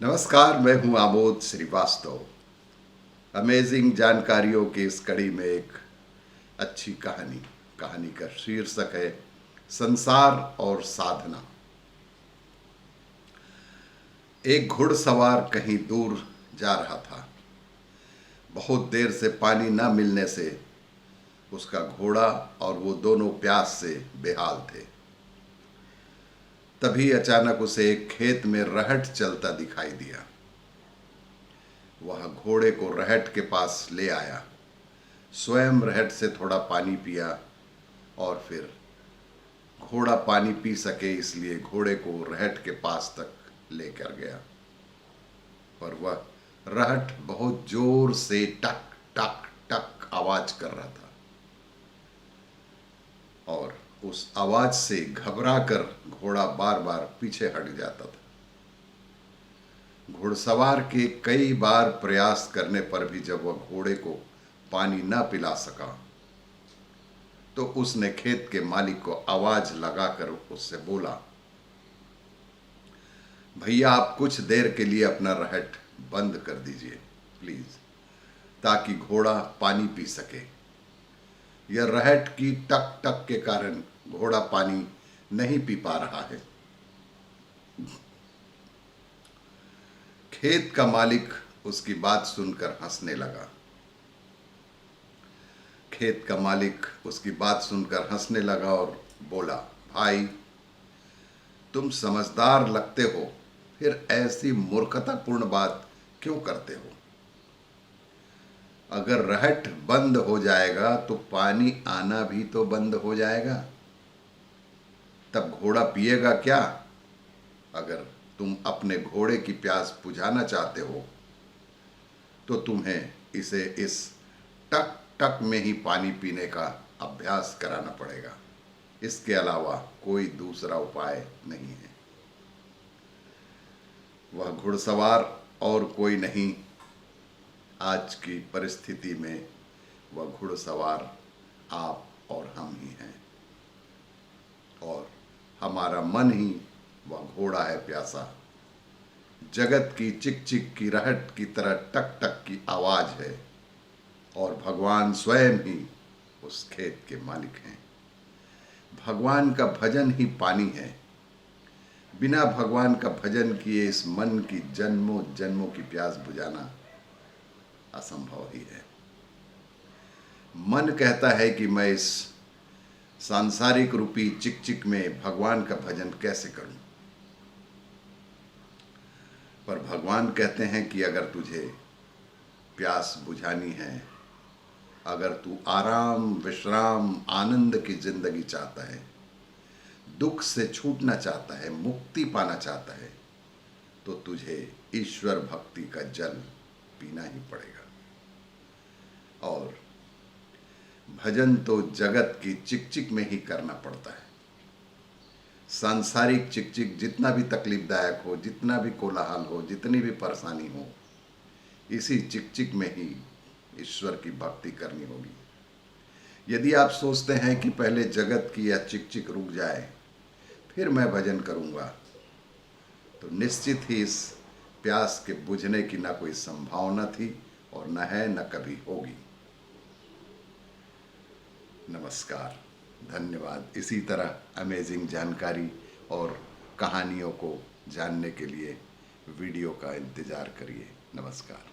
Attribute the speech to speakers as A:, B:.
A: नमस्कार, मैं हूं आमोद श्रीवास्तव। अमेजिंग जानकारियों की इस कड़ी में एक अच्छी कहानी का शीर्षक है संसार और साधना। एक घुड़सवार कहीं दूर जा रहा था। बहुत देर से पानी न मिलने से उसका घोड़ा और वो दोनों प्यास से बेहाल थे। तभी अचानक उसे एक खेत में रहट चलता दिखाई दिया। वह घोड़े को रहट के पास ले आया, स्वयं रहट से थोड़ा पानी पिया और फिर घोड़ा पानी पी सके इसलिए घोड़े को रहट के पास तक लेकर गया। पर वह रहट बहुत जोर से टक टक टक आवाज कर रहा था और उस आवाज से घबराकर घोड़ा बार बार पीछे हट जाता था। घुड़सवार के कई बार प्रयास करने पर भी जब वह घोड़े को पानी न पिला सका तो उसने खेत के मालिक को आवाज लगाकर उससे बोला, भैया आप कुछ देर के लिए अपना रहट बंद कर दीजिए प्लीज, ताकि घोड़ा पानी पी सके। यह रहट की टक टक के कारण घोड़ा पानी नहीं पी पा रहा है। खेत का मालिक उसकी बात सुनकर हंसने लगा। खेत का मालिक उसकी बात सुनकर हंसने लगा और बोला, भाई तुम समझदार लगते हो, फिर ऐसी मूर्खतापूर्ण बात क्यों करते हो? अगर रहट बंद हो जाएगा तो पानी आना भी तो बंद हो जाएगा। तब घोड़ा पिएगा क्या? अगर तुम अपने घोड़े की प्यास बुझाना चाहते हो तो तुम्हें इसे इस टक टक में ही पानी पीने का अभ्यास कराना पड़ेगा। इसके अलावा कोई दूसरा उपाय नहीं है। वह घुड़सवार और कोई नहीं, आज की परिस्थिति में वह घुड़सवार आप और हम ही हैं और हमारा मन ही वह घोड़ा है प्यासा। जगत की चिक चिक की रहट की तरह टक टक की आवाज है और भगवान स्वयं ही उस खेत के मालिक हैं। भगवान का भजन ही पानी है। बिना भगवान का भजन किए इस मन की जन्मों जन्मों की प्यास बुझाना असंभव ही है। मन कहता है कि मैं इस सांसारिक रूपी चिक चिक में भगवान का भजन कैसे करूं, पर भगवान कहते हैं कि अगर तुझे प्यास बुझानी है, अगर तू आराम विश्राम आनंद की जिंदगी चाहता है, दुख से छूटना चाहता है, मुक्ति पाना चाहता है, तो तुझे ईश्वर भक्ति का जल पीना ही पड़ेगा। और भजन तो जगत की चिक चिक में ही करना पड़ता है। सांसारिक चिक चिक जितना भी तकलीफदायक हो, जितना भी कोलाहल हो, जितनी भी परेशानी हो, इसी चिक चिक में ही ईश्वर की भक्ति करनी होगी। यदि आप सोचते हैं कि पहले जगत की यह चिक चिक रुक जाए फिर मैं भजन करूंगा, तो निश्चित ही इस प्यास के बुझने की ना कोई संभावना थी और न है न कभी होगी। नमस्कार, धन्यवाद। इसी तरह अमेजिंग जानकारी और कहानियों को जानने के लिए वीडियो का इंतज़ार करिए। नमस्कार।